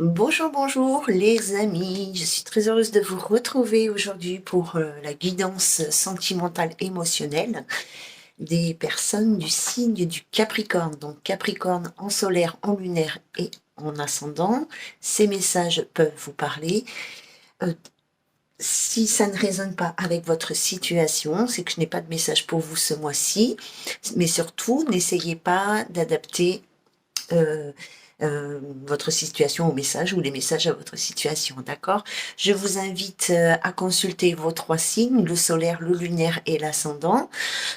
Bonjour, bonjour les amis, je suis très heureuse de vous retrouver aujourd'hui pour la guidance sentimentale émotionnelle des personnes du signe du Capricorne. Donc Capricorne en solaire, en lunaire et en ascendant. Ces messages peuvent vous parler. Euh, Si ça ne résonne pas avec votre situation, c'est que je n'ai pas de message pour vous ce mois-ci, mais surtout n'essayez pas d'adapter euh, votre situation au message ou les messages à votre situation, d'accord? Je vous invite à consulter vos trois signes, le solaire, le lunaire et l'ascendant,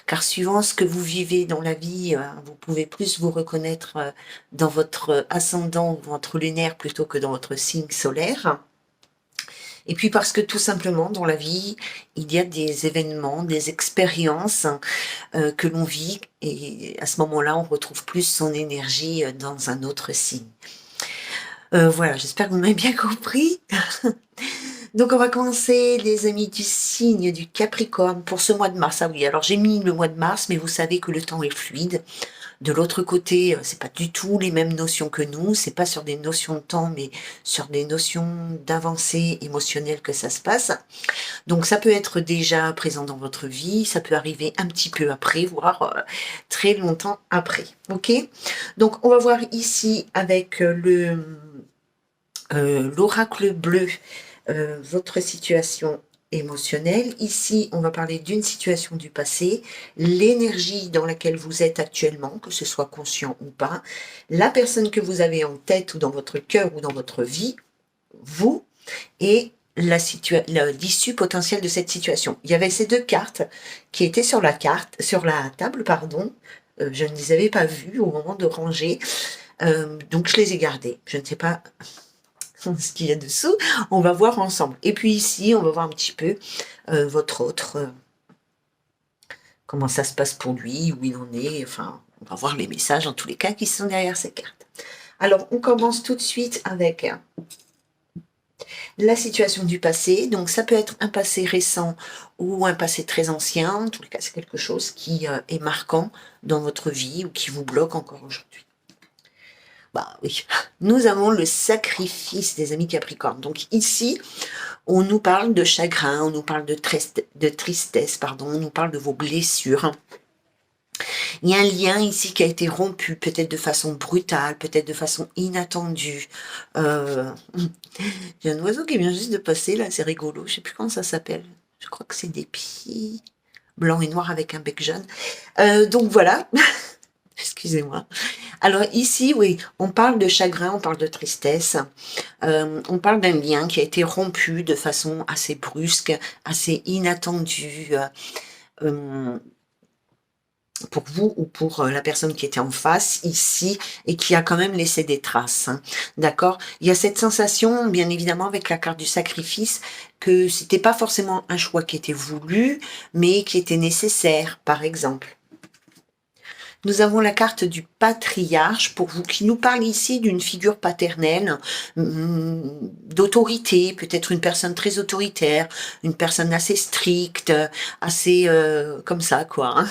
car suivant ce que vous vivez dans la vie, vous pouvez plus vous reconnaître dans votre ascendant ou votre lunaire plutôt que dans votre signe solaire. Et puis parce que tout simplement dans la vie, il y a des événements, des expériences que l'on vit et à ce moment-là, on retrouve plus son énergie dans un autre signe. Voilà, j'espère que vous m'avez bien compris. Donc on va commencer les amis du signe du Capricorne pour ce mois de mars. Ah oui, alors j'ai mis le mois de mars, mais vous savez que le temps est fluide. De l'autre côté, c'est pas du tout les mêmes notions que nous, c'est pas sur des notions de temps, mais sur des notions d'avancée émotionnelle que ça se passe. Donc ça peut être déjà présent dans votre vie, ça peut arriver un petit peu après, voire très longtemps après. Ok? Donc on va voir ici avec l'oracle bleu votre situation émotionnelle. Ici, on va parler d'une situation du passé, l'énergie dans laquelle vous êtes actuellement, que ce soit conscient ou pas, la personne que vous avez en tête ou dans votre cœur ou dans votre vie, vous, et l'issue potentielle de cette situation. Il y avait ces deux cartes qui étaient sur sur la table, pardon. Je ne les avais pas vues au moment de ranger, donc je les ai gardées. Je ne sais pas ce qu'il y a dessous. On va voir ensemble. Et puis ici, on va voir un petit peu votre autre, comment ça se passe pour lui, où il en est. Enfin, on va voir les messages en tous les cas qui sont derrière ces cartes. Alors, on commence tout de suite avec la situation du passé. Donc, ça peut être un passé récent ou un passé très ancien. En tous les cas, c'est quelque chose qui est marquant dans votre vie ou qui vous bloque encore aujourd'hui. Bah oui, nous avons le sacrifice des amis Capricorne. Donc ici, on nous parle de chagrin, on nous parle de tristesse, pardon, on nous parle de vos blessures. Il y a un lien ici qui a été rompu, peut-être de façon brutale, peut-être de façon inattendue. Euh, Il y a un oiseau qui vient juste de passer, là, c'est rigolo, je sais plus comment ça s'appelle. Je crois que c'est des pieds blancs et noirs avec un bec jaune. Donc voilà, excusez-moi. Alors ici, oui, on parle de chagrin, on parle de tristesse, on parle d'un lien qui a été rompu de façon assez brusque, assez inattendue pour vous ou pour la personne qui était en face ici et qui a quand même laissé des traces. Hein, d'accord? Il y a cette sensation, bien évidemment, avec la carte du sacrifice, que c'était pas forcément un choix qui était voulu, mais qui était nécessaire, par exemple. Nous avons la carte du patriarche pour vous qui nous parle ici d'une figure paternelle, d'autorité, peut-être une personne très autoritaire, une personne assez stricte, assez comme ça quoi. Hein.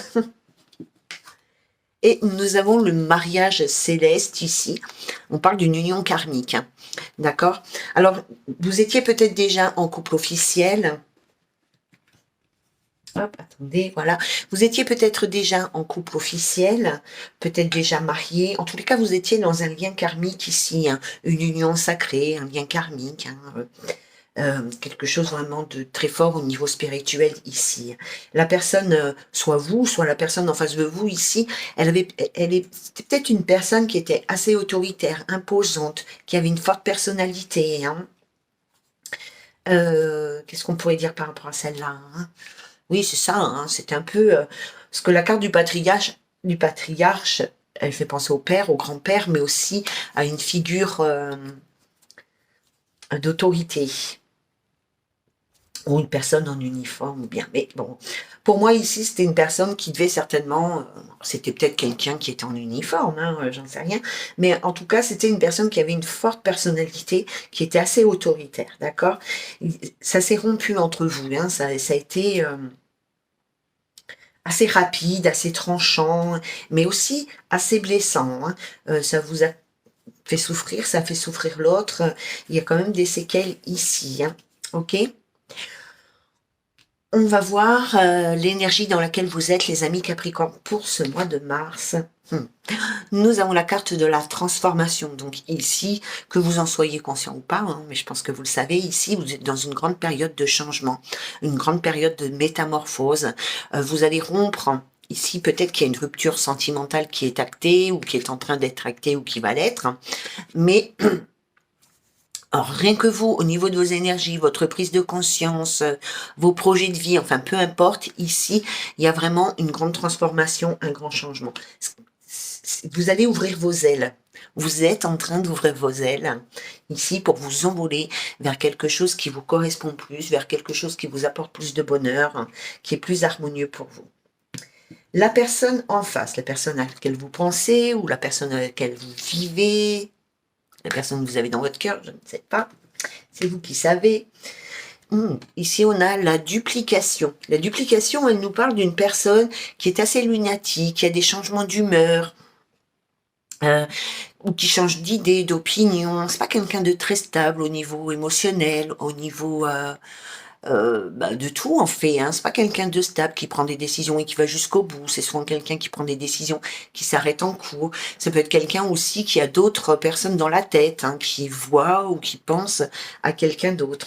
Et nous avons le mariage céleste ici. On parle d'une union karmique. Hein. D'accord? Alors, vous étiez peut-être déjà en couple officiel. Hop, attendez, voilà. Vous étiez peut-être déjà en couple officiel, peut-être déjà marié. En tous les cas, vous étiez dans un lien karmique ici, hein, une union sacrée, un lien karmique, hein, quelque chose vraiment de très fort au niveau spirituel ici. La personne, soit vous, soit la personne en face de vous ici, c'était peut-être une personne qui était assez autoritaire, imposante, qui avait une forte personnalité. Hein. Qu'est-ce qu'on pourrait dire par rapport à celle-là? Hein. Oui, c'est ça, hein, c'est un peu parce que la carte du patriarche, elle fait penser au père, au grand-père, mais aussi à une figure d'autorité ou une personne en uniforme, ou bien. Mais bon, pour moi ici, c'était une personne qui devait certainement, c'était peut-être quelqu'un qui était en uniforme, hein, j'en sais rien, mais en tout cas, c'était une personne qui avait une forte personnalité, qui était assez autoritaire, d'accord? Ça s'est rompu entre vous, hein, ça a été assez rapide, assez tranchant, mais aussi assez blessant. Hein. Ça vous a fait souffrir, ça fait souffrir l'autre. Il y a quand même des séquelles ici, hein. Ok? On va voir l'énergie dans laquelle vous êtes, les amis Capricorne, pour ce mois de mars. Nous avons la carte de la transformation. Donc ici, que vous en soyez conscient ou pas, hein, mais je pense que vous le savez, ici, vous êtes dans une grande période de changement, une grande période de métamorphose. Vous allez rompre. Ici, peut-être qu'il y a une rupture sentimentale qui est actée, ou qui est en train d'être actée, ou qui va l'être. Mais alors, rien que vous, au niveau de vos énergies, votre prise de conscience, vos projets de vie, enfin peu importe, ici, il y a vraiment une grande transformation, un grand changement. Vous allez ouvrir vos ailes. Vous êtes en train d'ouvrir vos ailes ici pour vous envoler vers quelque chose qui vous correspond plus, vers quelque chose qui vous apporte plus de bonheur, qui est plus harmonieux pour vous. La personne en face, la personne à laquelle vous pensez ou la personne à laquelle vous vivez, la personne que vous avez dans votre cœur, je ne sais pas, c'est vous qui savez. Ici, on a la duplication. La duplication, elle nous parle d'une personne qui est assez lunatique, qui a des changements d'humeur, ou qui change d'idée, d'opinion. C'est pas quelqu'un de très stable au niveau émotionnel, au niveau de tout en fait. Hein. C'est pas quelqu'un de stable qui prend des décisions et qui va jusqu'au bout. C'est souvent quelqu'un qui prend des décisions qui s'arrêtent en cours. Ça peut être quelqu'un aussi qui a d'autres personnes dans la tête, hein, qui voit ou qui pense à quelqu'un d'autre.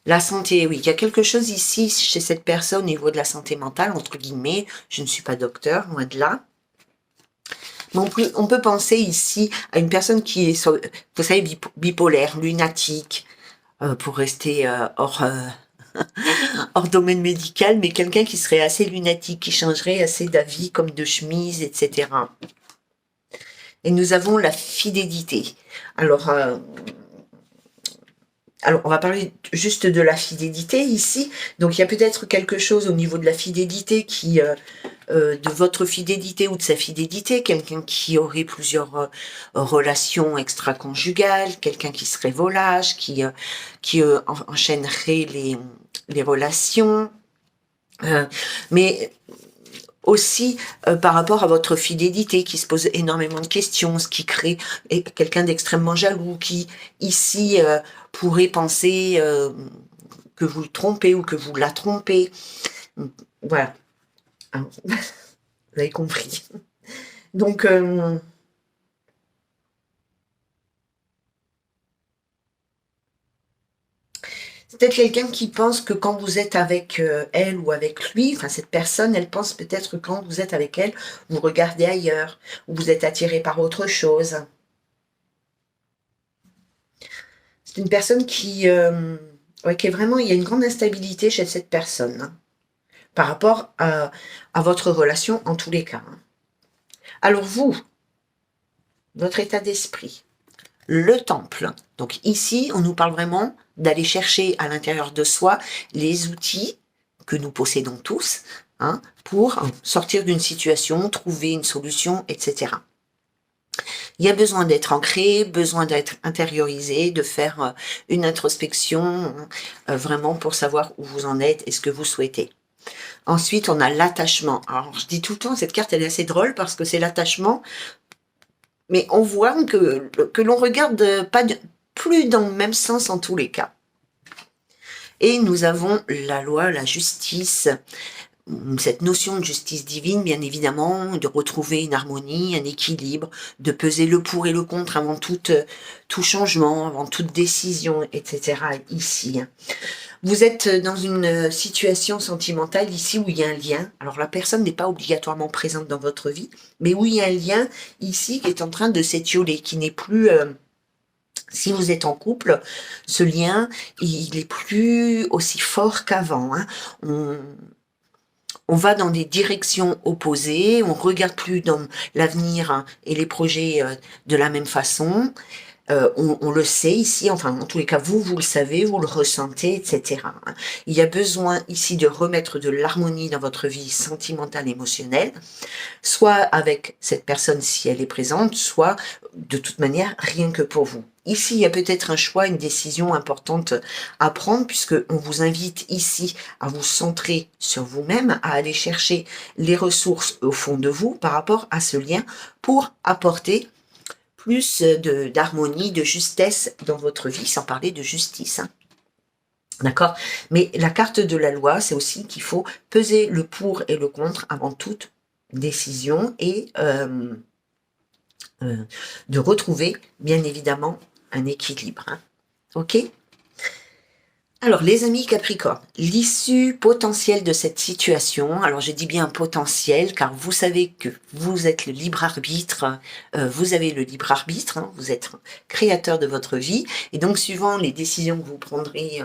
La santé, oui, il y a quelque chose ici chez cette personne au niveau de la santé mentale, entre guillemets. Je ne suis pas docteur, loin de là. Mais on peut penser ici à une personne qui est, vous savez, bipolaire, lunatique, pour rester hors domaine médical, mais quelqu'un qui serait assez lunatique, qui changerait assez d'avis comme de chemise, etc. Et nous avons la fidélité. Alors, on va parler juste de la fidélité ici. Donc, il y a peut-être quelque chose au niveau de la fidélité de votre fidélité ou de sa fidélité, quelqu'un qui aurait plusieurs relations extra-conjugales, quelqu'un qui serait volage, qui enchaînerait les relations, mais aussi par rapport à votre fidélité, qui se pose énormément de questions, ce qui crée quelqu'un d'extrêmement jaloux, qui ici pourrait penser que vous le trompez ou que vous la trompez. Voilà. Vous avez compris. Donc, c'est peut-être quelqu'un qui pense que quand vous êtes avec elle ou avec lui, enfin cette personne, elle pense peut-être que quand vous êtes avec elle, vous regardez ailleurs, ou vous êtes attiré par autre chose. C'est une personne qui est vraiment, il y a une grande instabilité chez cette personne, hein, par rapport à votre relation en tous les cas. Hein. Alors vous, votre état d'esprit, le temple. Donc ici, on nous parle vraiment d'aller chercher à l'intérieur de soi les outils que nous possédons tous, hein, pour sortir d'une situation, trouver une solution, etc. Il y a besoin d'être ancré, besoin d'être intériorisé, de faire une introspection, vraiment pour savoir où vous en êtes et ce que vous souhaitez. Ensuite, on a l'attachement. Alors, je dis tout le temps, cette carte, elle est assez drôle parce que c'est l'attachement, mais on voit que l'on regarde plus dans le même sens en tous les cas. Et nous avons la loi, la justice, cette notion de justice divine, bien évidemment, de retrouver une harmonie, un équilibre, de peser le pour et le contre avant tout changement, avant toute décision, etc. ici. Vous êtes dans une situation sentimentale ici où il y a un lien. Alors la personne n'est pas obligatoirement présente dans votre vie, mais où il y a un lien ici qui est en train de s'étioler, qui n'est plus... si vous êtes en couple, ce lien, il est plus aussi fort qu'avant. Hein. On va dans des directions opposées, on regarde plus dans l'avenir, hein, et les projets de la même façon. On le sait ici, enfin en tous les cas vous le savez, vous le ressentez, etc. Il y a besoin ici de remettre de l'harmonie dans votre vie sentimentale, émotionnelle, soit avec cette personne si elle est présente, soit de toute manière rien que pour vous. Ici, il y a peut-être un choix, une décision importante à prendre, puisque on vous invite ici à vous centrer sur vous-même, à aller chercher les ressources au fond de vous par rapport à ce lien pour apporter plus d'harmonie, de justesse dans votre vie, sans parler de justice. Hein. D'accord? Mais la carte de la loi, c'est aussi qu'il faut peser le pour et le contre avant toute décision et de retrouver, bien évidemment, un équilibre. Hein. Ok? Alors, les amis Capricorne, l'issue potentielle de cette situation, alors je dis bien potentiel, car vous savez que vous êtes le libre arbitre, vous avez le libre arbitre, hein, vous êtes créateur de votre vie, et donc suivant les décisions que vous prendrez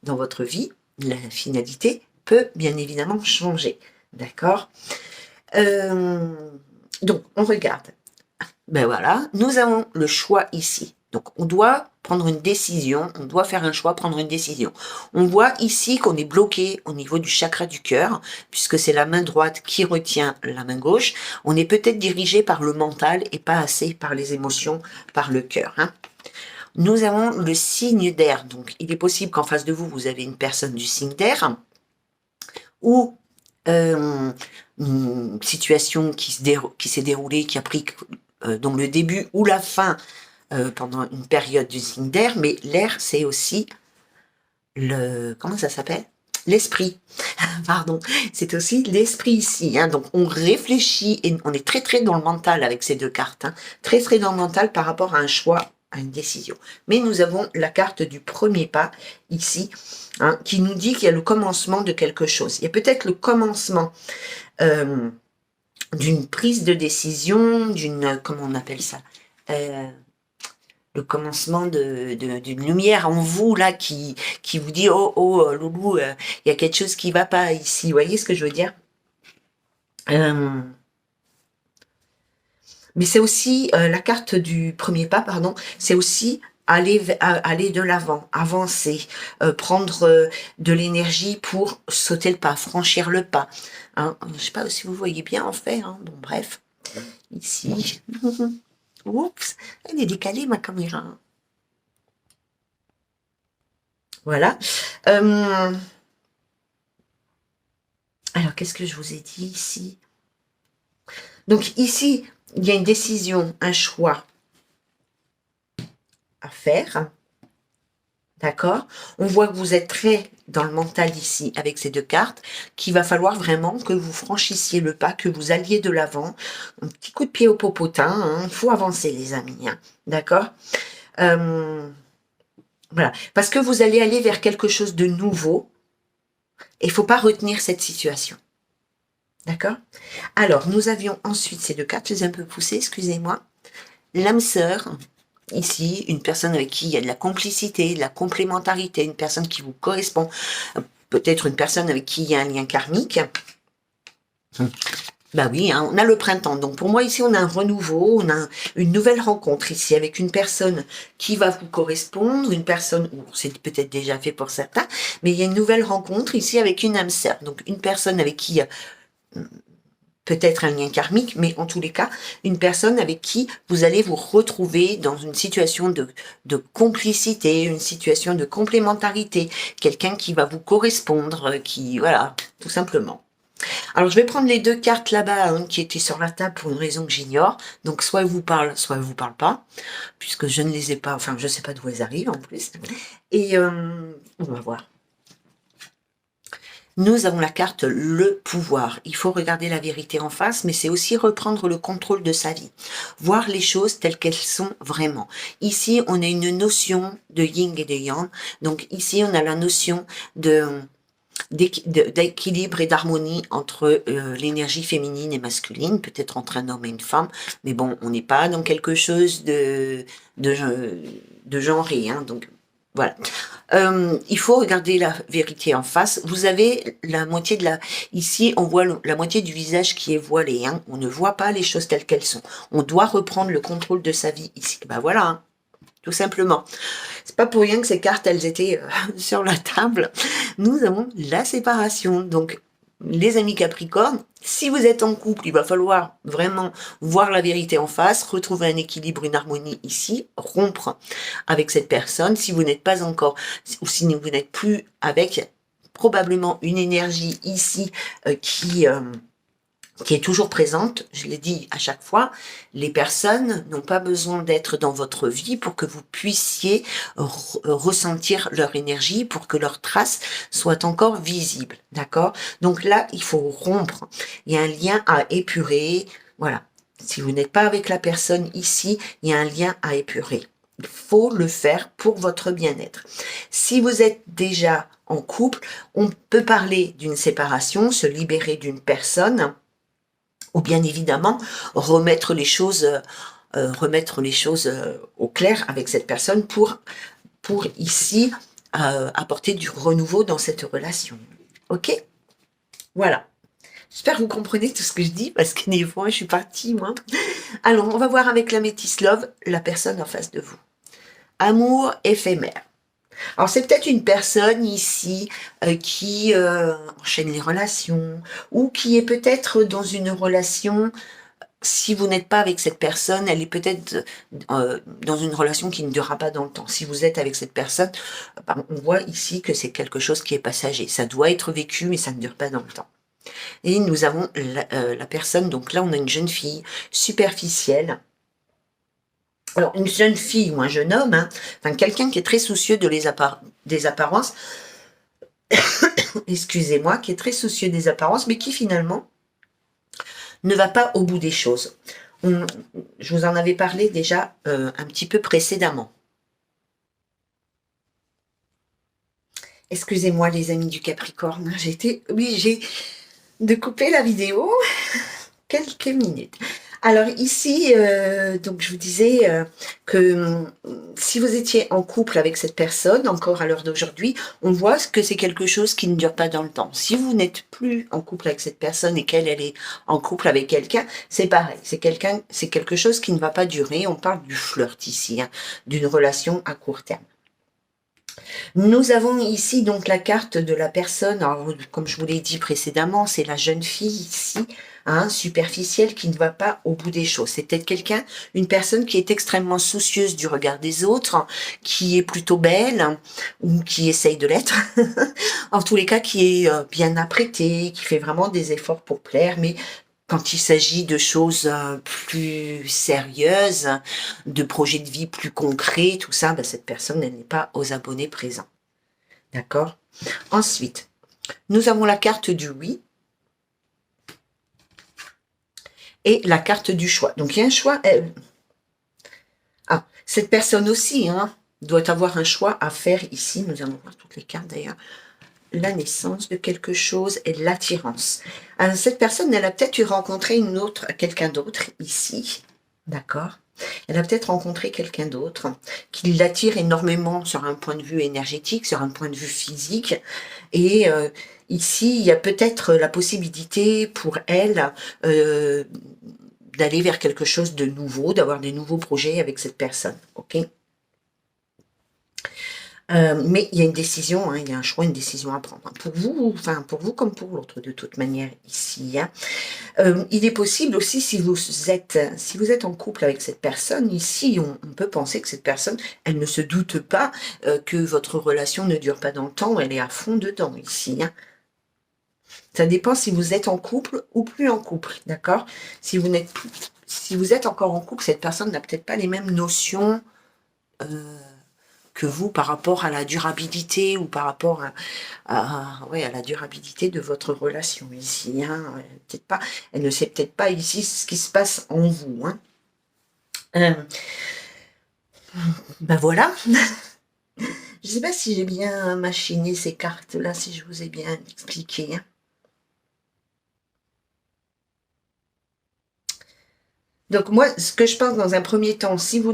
dans votre vie, la finalité peut bien évidemment changer. D'accord? Donc, on regarde. Ben voilà, nous avons le choix ici. Donc, on doit prendre une décision, on doit faire un choix, prendre une décision. On voit ici qu'on est bloqué au niveau du chakra du cœur, puisque c'est la main droite qui retient la main gauche. On est peut-être dirigé par le mental et pas assez par les émotions, par le cœur. Hein. Nous avons le signe d'air. Donc, il est possible qu'en face de vous, vous avez une personne du signe d'air, ou une situation qui s'est déroulée, qui a pris donc le début ou la fin pendant une période du signe d'air, mais l'air, c'est aussi comment ça s'appelle? L'esprit. Pardon. C'est aussi l'esprit ici. Hein. Donc, on réfléchit et on est très, très dans le mental avec ces deux cartes. Hein. Très, très dans le mental par rapport à un choix, à une décision. Mais nous avons la carte du premier pas ici, hein, qui nous dit qu'il y a le commencement de quelque chose. Il y a peut-être le commencement d'une prise de décision, comment on appelle ça? Le commencement d'une lumière en vous là qui vous dit oh loulou, il y a quelque chose qui va pas ici. Vous voyez ce que je veux dire? Mais c'est aussi la carte du premier pas, pardon. C'est aussi aller de l'avant, avancer, prendre de l'énergie pour sauter le pas, franchir le pas. Hein, je sais pas si vous voyez bien en fait. Hein, bon bref, ici. Oups, elle est décalée ma caméra. Voilà. Alors, qu'est-ce que je vous ai dit ici? Donc, ici, il y a une décision, un choix à faire. D'accord? On voit que vous êtes très dans le mental ici, avec ces deux cartes, qu'il va falloir vraiment que vous franchissiez le pas, que vous alliez de l'avant. Un petit coup de pied au popotin. Hein. Il faut avancer, les amis. Hein. D'accord? Voilà. Parce que vous allez aller vers quelque chose de nouveau. Et il ne faut pas retenir cette situation. D'accord? Alors, nous avions ensuite ces deux cartes, je les ai un peu poussées, excusez-moi. L'âme sœur, ici, une personne avec qui il y a de la complicité, de la complémentarité, une personne qui vous correspond, peut-être une personne avec qui il y a un lien karmique. Bah oui, hein, on a le printemps. Donc pour moi, ici, on a un renouveau, on a une nouvelle rencontre ici avec une personne qui va vous correspondre, une personne, ou c'est peut-être déjà fait pour certains, mais il y a une nouvelle rencontre ici avec une âme sœur. Donc une personne avec qui peut-être un lien karmique, mais en tous les cas, une personne avec qui vous allez vous retrouver dans une situation de complicité, une situation de complémentarité, quelqu'un qui va vous correspondre, qui, voilà, tout simplement. Alors, je vais prendre les deux cartes là-bas, hein, qui étaient sur la table pour une raison que j'ignore. Donc, soit elles vous parlent, soit elles vous parlent pas, puisque je ne les ai pas, enfin, je sais pas d'où elles arrivent en plus. Et on va voir. Nous avons la carte le pouvoir. Il faut regarder la vérité en face, mais c'est aussi reprendre le contrôle de sa vie. Voir les choses telles qu'elles sont vraiment. Ici, on a une notion de yin et de yang. Donc ici, on a la notion d'équilibre et d'harmonie entre l'énergie féminine et masculine, peut-être entre un homme et une femme, mais bon, on n'est pas dans quelque chose de genré, hein, donc voilà. Il faut regarder la vérité en face. Vous avez la moitié de la... Ici, on voit la moitié du visage qui est voilé. Hein. On ne voit pas les choses telles qu'elles sont. On doit reprendre le contrôle de sa vie ici. Ben voilà, hein, tout simplement. C'est pas pour rien que ces cartes, elles étaient sur la table. Nous avons la séparation. Donc, les amis Capricorne, si vous êtes en couple, il va falloir vraiment voir la vérité en face, retrouver un équilibre, une harmonie ici, rompre avec cette personne. Si vous n'êtes pas encore, ou si vous n'êtes plus avec, probablement une énergie ici qui qui est toujours présente. Je l'ai dit à chaque fois, les personnes n'ont pas besoin d'être dans votre vie pour que vous puissiez ressentir leur énergie, pour que leurs traces soient encore visibles, d'accord? Donc là, il faut rompre. Il y a un lien à épurer, voilà. Si vous n'êtes pas avec la personne ici, il y a un lien à épurer. Il faut le faire pour votre bien-être. Si vous êtes déjà en couple, on peut parler d'une séparation, se libérer d'une personne, ou bien évidemment remettre les choses au clair avec cette personne pour ici apporter du renouveau dans cette relation. Ok? Voilà. J'espère que vous comprenez tout ce que je dis, parce que des fois, je suis partie, moi. Alors, on va voir avec la Métis Love, la personne en face de vous. Amour éphémère. Alors, c'est peut-être une personne ici qui enchaîne les relations, ou qui est peut-être dans une relation. Si vous n'êtes pas avec cette personne, elle est peut-être dans une relation qui ne durera pas dans le temps. Si vous êtes avec cette personne, on voit ici que c'est quelque chose qui est passager. Ça doit être vécu, mais ça ne dure pas dans le temps. Et nous avons la personne, donc là on a une jeune fille superficielle. Alors une jeune fille ou un jeune homme, hein, enfin quelqu'un qui est très soucieux des apparences, excusez-moi, qui est très soucieux des apparences, mais qui finalement ne va pas au bout des choses. Je vous en avais parlé déjà un petit peu précédemment. Excusez-moi les amis du Capricorne, j'ai été obligée de couper la vidéo quelques minutes. Alors ici, donc je vous disais que si vous étiez en couple avec cette personne, encore à l'heure d'aujourd'hui, on voit que c'est quelque chose qui ne dure pas dans le temps. Si vous n'êtes plus en couple avec cette personne et qu'elle est en couple avec quelqu'un, c'est pareil. C'est quelque chose qui ne va pas durer. On parle du flirt ici, hein, d'une relation à court terme. Nous avons ici donc la carte de la personne, alors, comme je vous l'ai dit précédemment, c'est la jeune fille ici, hein, superficielle, qui ne va pas au bout des choses. C'est peut-être une personne qui est extrêmement soucieuse du regard des autres, qui est plutôt belle, ou qui essaye de l'être, en tous les cas qui est bien apprêtée, qui fait vraiment des efforts pour plaire, mais quand il s'agit de choses plus sérieuses, de projets de vie plus concrets, tout ça, ben, cette personne, elle n'est pas aux abonnés présents. D'accord? Ensuite, nous avons la carte du oui et la carte du choix. Donc, il y a un choix. Ah, cette personne aussi hein, doit avoir un choix à faire ici. Nous allons voir toutes les cartes d'ailleurs. La naissance de quelque chose et l'attirance. Alors, cette personne, elle a peut-être rencontré quelqu'un d'autre ici, d'accord? Elle a peut-être rencontré quelqu'un d'autre qui l'attire énormément sur un point de vue énergétique, sur un point de vue physique. Et ici, il y a peut-être la possibilité pour elle d'aller vers quelque chose de nouveau, d'avoir des nouveaux projets avec cette personne, ok? Mais il y a une décision, hein, il y a un choix, une décision à prendre. Pour vous comme pour l'autre, de toute manière, ici. Hein. Il est possible aussi, si vous êtes en couple avec cette personne, ici, on peut penser que cette personne, elle ne se doute pas que votre relation ne dure pas dans le temps, elle est à fond dedans, ici. Hein. Ça dépend si vous êtes en couple ou plus en couple, d'accord? Si vous êtes encore en couple, cette personne n'a peut-être pas les mêmes notions que vous par rapport à la durabilité ou par rapport à la durabilité de votre relation ici. Hein. Elle ne sait peut-être pas ici ce qui se passe en vous. Hein. Ben voilà. Je ne sais pas si j'ai bien machiné ces cartes-là, si je vous ai bien expliqué. Hein. Donc moi, ce que je pense dans un premier temps, si vous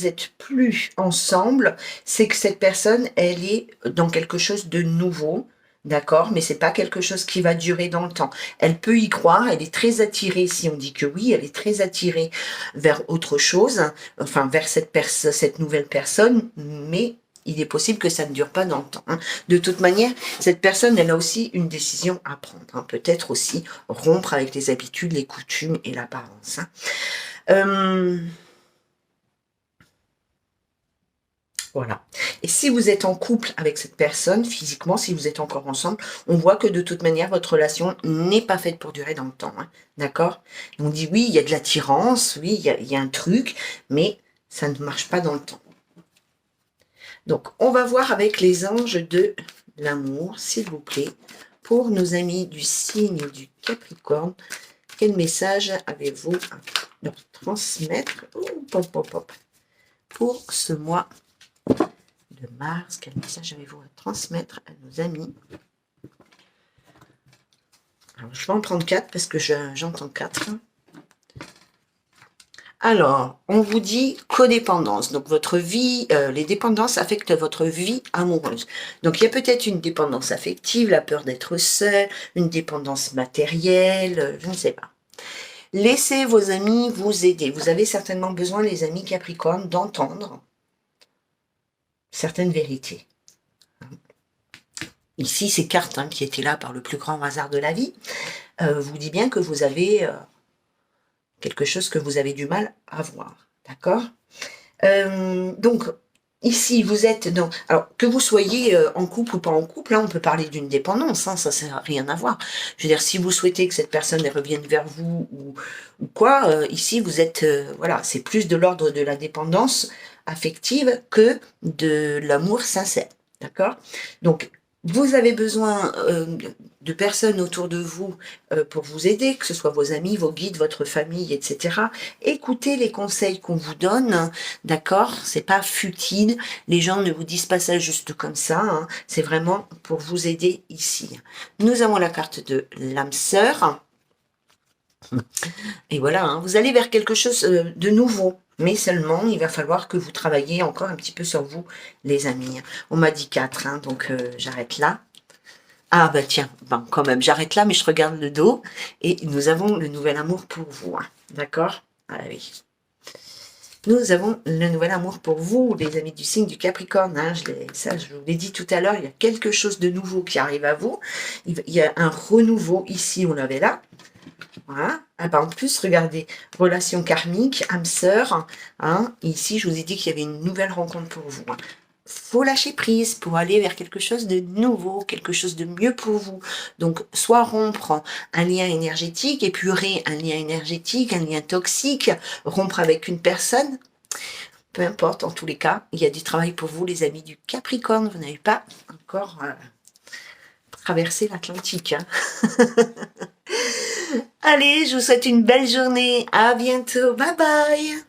êtes plus ensemble, c'est que cette personne, elle est dans quelque chose de nouveau, d'accord, mais c'est pas quelque chose qui va durer dans le temps. Elle peut y croire, elle est très attirée, si on dit que oui, elle est très attirée vers autre chose, enfin vers cette nouvelle personne, mais il est possible que ça ne dure pas dans le temps. Hein. De toute manière, cette personne, elle a aussi une décision à prendre. Hein. Peut-être aussi rompre avec les habitudes, les coutumes et l'apparence. Hein. Voilà. Et si vous êtes en couple avec cette personne, physiquement, si vous êtes encore ensemble, on voit que de toute manière, votre relation n'est pas faite pour durer dans le temps. Hein, d'accord? On dit oui, il y a de l'attirance, oui, il y a un truc, mais ça ne marche pas dans le temps. Donc, on va voir avec les anges de l'amour, s'il vous plaît, pour nos amis du signe du Capricorne. Quel message avez-vous à leur transmettre pour ce mois de mars? Quel message avez-vous à transmettre à nos amis? Alors, je vais en prendre 4 parce que j'entends 4. Alors, on vous dit codépendance. Donc, votre vie, les dépendances affectent votre vie amoureuse. Donc, il y a peut-être une dépendance affective, la peur d'être seul, une dépendance matérielle, je ne sais pas. Laissez vos amis vous aider. Vous avez certainement besoin, les amis Capricorne, d'entendre certaines vérités. Ici, ces cartes hein, qui étaient là par le plus grand hasard de la vie, vous dit bien que vous avez quelque chose que vous avez du mal à voir. D'accord? Donc, ici, vous êtes dans... Alors, que vous soyez en couple ou pas en couple, là, on peut parler d'une dépendance, hein, ça n'a rien à voir. Je veux dire, si vous souhaitez que cette personne revienne vers vous ou quoi, ici, vous êtes... voilà, c'est plus de l'ordre de la dépendance affective que de l'amour sincère. D'accord? Donc, vous avez besoin de personnes autour de vous pour vous aider, que ce soit vos amis, vos guides, votre famille, etc. Écoutez les conseils qu'on vous donne, d'accord? C'est pas futile, les gens ne vous disent pas ça juste comme ça, hein. C'est vraiment pour vous aider ici. Nous avons la carte de l'âme sœur. Et voilà, hein, vous allez vers quelque chose de nouveau. Mais seulement, il va falloir que vous travailliez encore un petit peu sur vous, les amis. On m'a dit 4, hein, donc j'arrête là. Ah bah tiens, bon, quand même, j'arrête là, mais je regarde le dos. Et nous avons le nouvel amour pour vous. Hein, d'accord? Ah oui. Nous avons le nouvel amour pour vous, les amis du signe du Capricorne. Hein, ça, je vous l'ai dit tout à l'heure, il y a quelque chose de nouveau qui arrive à vous. Il y a un renouveau ici, on l'avait là. Voilà. Ah bah en plus, regardez, relation karmique, âme sœur. Hein, ici, je vous ai dit qu'il y avait une nouvelle rencontre pour vous. Hein. Faut lâcher prise pour aller vers quelque chose de nouveau, quelque chose de mieux pour vous. Donc, soit rompre un lien énergétique, épurer un lien énergétique, un lien toxique, rompre avec une personne, peu importe, en tous les cas, il y a du travail pour vous, les amis du Capricorne. Vous n'avez pas encore traversé l'Atlantique. Hein. Allez, je vous souhaite une belle journée. À bientôt. Bye bye.